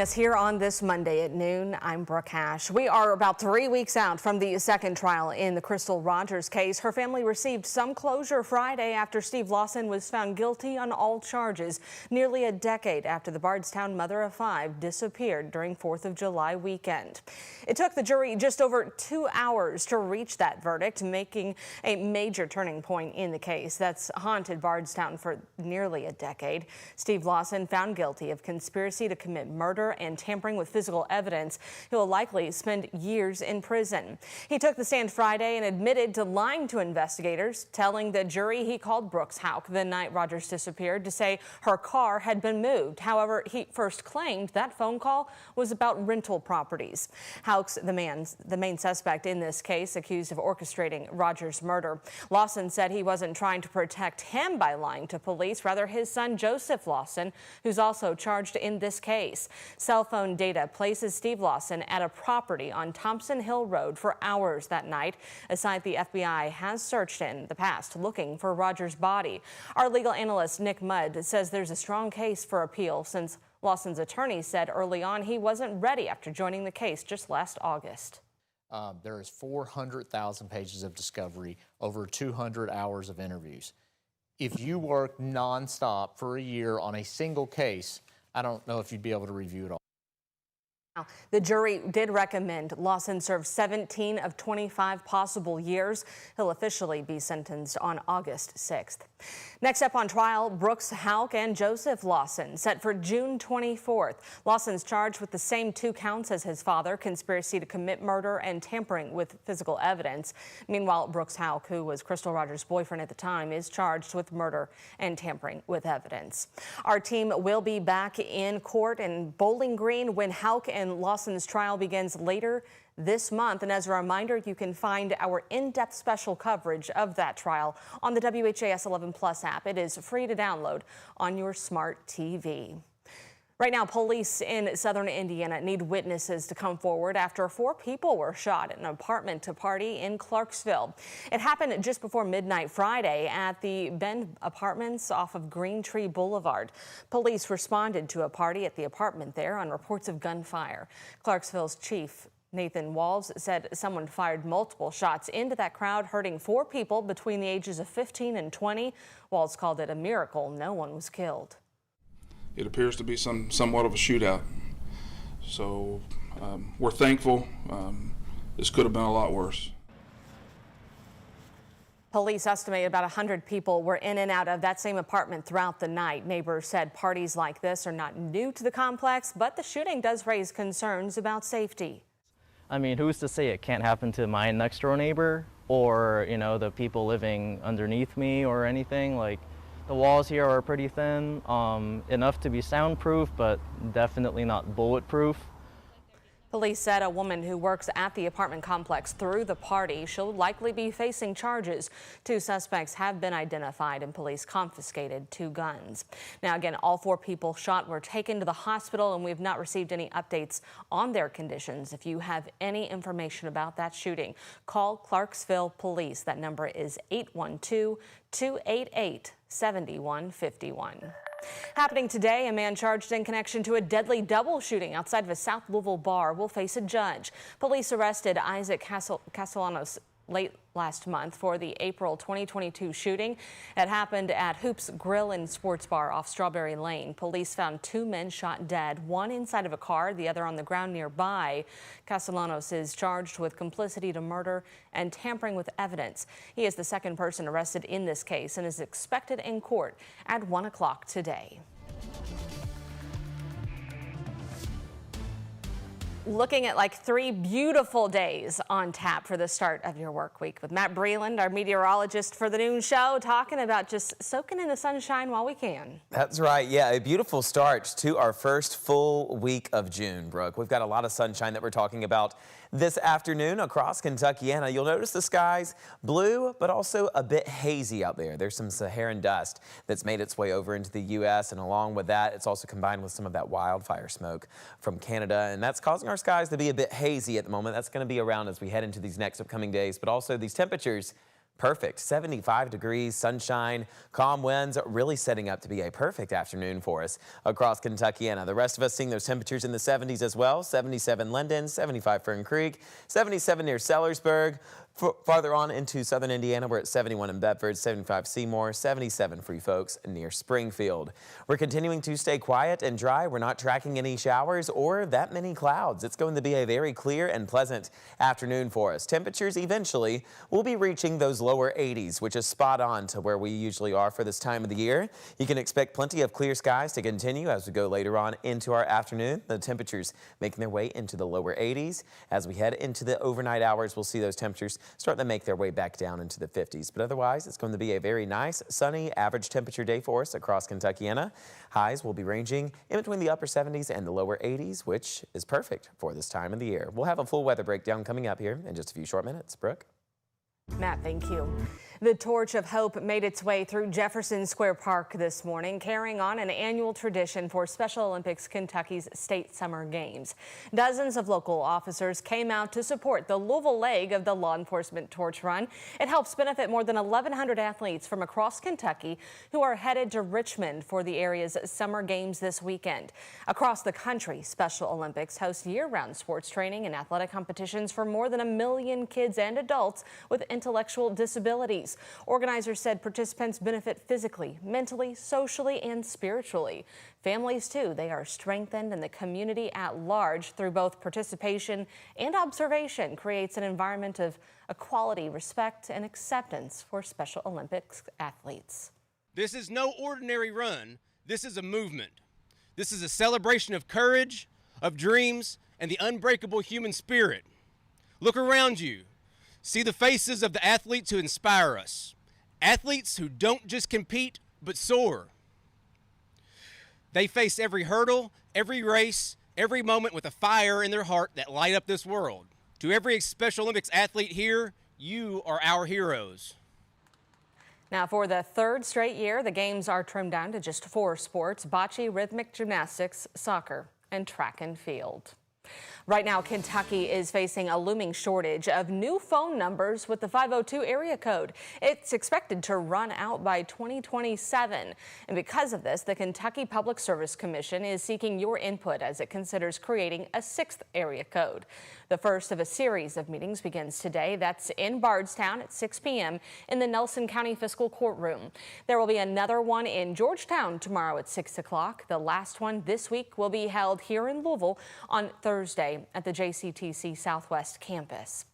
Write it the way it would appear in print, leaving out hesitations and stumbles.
Us here on this Monday at noon, I'm Brooke Hash. We are about 3 weeks out from the second trial in the Crystal Rogers case. Her family received some closure Friday after Steve Lawson was found guilty on all charges, nearly a decade after the Bardstown mother of 5 disappeared during 4th of July weekend. It took the jury just over 2 hours to reach that verdict, making a major turning point in the case that's haunted Bardstown for nearly a decade. Steve Lawson found guilty of conspiracy to commit murder and tampering with physical evidence. He will likely spend years in prison. He took the stand Friday and admitted to lying to investigators, telling the jury he called Brooks Hauk the night Rogers disappeared to say her car had been moved. However, he first claimed that phone call was about rental properties. Hauk's the main suspect in this case, accused of orchestrating Rogers' murder. Lawson said he wasn't trying to protect him by lying to police, rather his son Joseph Lawson, who's also charged in this case. Cell phone data places Steve Lawson at a property on Thompson Hill Road for hours that night, a site the FBI has searched in the past looking for Rogers' body. Our legal analyst Nick Mudd says there's a strong case for appeal since Lawson's attorney said early on he wasn't ready after joining the case just last August. There is 400,000 pages of discovery, over 200 hours of interviews. If you work nonstop for a year on a single case, I don't know if you'd be able to review it all. The jury did recommend Lawson serve 17 of 25 possible years. He'll officially be sentenced on August 6th. Next up on trial, Brooks Hauk and Joseph Lawson, set for June 24th. Lawson's charged with the same 2 counts as his father, conspiracy to commit murder and tampering with physical evidence. Meanwhile, Brooks Hauk, who was Crystal Rogers' boyfriend at the time, is charged with murder and tampering with evidence. Our team will be back in court in Bowling Green when Hauk and Lawson's trial begins later this month. And as a reminder, you can find our in-depth special coverage of that trial on the WHAS11 Plus app. It is free to download on your smart TV. Right now, police in southern Indiana need witnesses to come forward after 4 people were shot at an apartment party in Clarksville. It happened just before midnight Friday at the Bend Apartments off of Green Tree Boulevard. Police responded to a party at the apartment there on reports of gunfire. Clarksville's chief Nathan Walls said someone fired multiple shots into that crowd, hurting 4 people between the ages of 15 and 20. Walls called it a miracle no one was killed. It appears to be somewhat of a shootout. So we're thankful. This could have been a lot worse. Police estimate about 100 people were in and out of that same apartment throughout the night. Neighbors said parties like this are not new to the complex, but the shooting does raise concerns about safety. I mean, who's to say it can't happen to my next door neighbor or, you know, the people living underneath me or anything? Like, the walls here are pretty thin, enough to be soundproof, but definitely not bulletproof. Police said a woman who works at the apartment complex threw the party. She'll likely be facing charges. 2 suspects have been identified and police confiscated 2 guns. Now, again, all 4 people shot were taken to the hospital and we've not received any updates on their conditions. If you have any information about that shooting, call Clarksville Police. That number is 812-288-7151. Happening today, a man charged in connection to a deadly double shooting outside of a South Louisville bar will face a judge. Police arrested Isaac Castellanos late last month for the April 2022 shooting. It happened at Hoops Grill and Sports Bar off Strawberry Lane. Police found 2 men shot dead, one inside of a car, the other on the ground nearby. Castellanos is charged with complicity to murder and tampering with evidence. He is the 2nd person arrested in this case and is expected in court at 1 o'clock today. Looking at like 3 beautiful days on tap for the start of your work week with Matt Breland, our meteorologist for the noon show, talking about just soaking in the sunshine while we can. That's right. Yeah, a beautiful start to our first full week of June, Brooke. We've got a lot of sunshine that we're talking about this afternoon across Kentuckiana. You'll notice the skies blue, but also a bit hazy out there. There's some Saharan dust that's made its way over into the U.S. and along with that, it's also combined with some of that wildfire smoke from Canada, and that's causing our skies to be a bit hazy at the moment. That's going to be around as we head into these next upcoming days, but also these temperatures Perfect. 75 degrees, sunshine, calm winds, really setting up to be a perfect afternoon for us across Kentuckiana. The rest of us seeing those temperatures in the 70s as well. 77 Linden, 75 Fern Creek, 77 near Sellersburg. Farther on into southern Indiana, we're at 71 in Bedford, 75 Seymour, 77 for you folks near Springfield. We're continuing to stay quiet and dry. We're not tracking any showers or that many clouds. It's going to be a very clear and pleasant afternoon for us. Temperatures eventually will be reaching those lower 80s, which is spot on to where we usually are for this time of the year. You can expect plenty of clear skies to continue as we go later on into our afternoon. The temperatures making their way into the lower 80s. As we head into the overnight hours, we'll see those temperatures starting to make their way back down into the 50s. But otherwise, it's going to be a very nice, sunny, average temperature day for us across Kentuckiana. Highs will be ranging in between the upper 70s and the lower 80s, which is perfect for this time of the year. We'll have a full weather breakdown coming up here in just a few short minutes. Brooke? Matt, thank you. The Torch of Hope made its way through Jefferson Square Park this morning, carrying on an annual tradition for Special Olympics Kentucky's State Summer Games. Dozens of local officers came out to support the Louisville leg of the Law Enforcement Torch Run. It helps benefit more than 1,100 athletes from across Kentucky who are headed to Richmond for the area's Summer Games this weekend. Across the country, Special Olympics hosts year-round sports training and athletic competitions for more than 1 million kids and adults with intellectual disabilities. Organizers said participants benefit physically, mentally, socially, and spiritually. Families, too, they are strengthened, and the community at large through both participation and observation creates an environment of equality, respect, and acceptance for Special Olympics athletes. This is no ordinary run. This is a movement. This is a celebration of courage, of dreams, and the unbreakable human spirit. Look around you. See the faces of the athletes who inspire us. Athletes who don't just compete, but soar. They face every hurdle, every race, every moment with a fire in their heart that light up this world. To every Special Olympics athlete here, you are our heroes. Now, for the third straight year, the games are trimmed down to just 4 sports: bocce, rhythmic gymnastics, soccer, and track and field. Right now, Kentucky is facing a looming shortage of new phone numbers with the 502 area code. It's expected to run out by 2027. And because of this, the Kentucky Public Service Commission is seeking your input as it considers creating a 6th area code. The first of a series of meetings begins today. That's in Bardstown at 6 p.m. in the Nelson County Fiscal Courtroom. There will be another one in Georgetown tomorrow at 6 o'clock. The last one this week will be held here in Louisville on Thursday at the JCTC Southwest campus.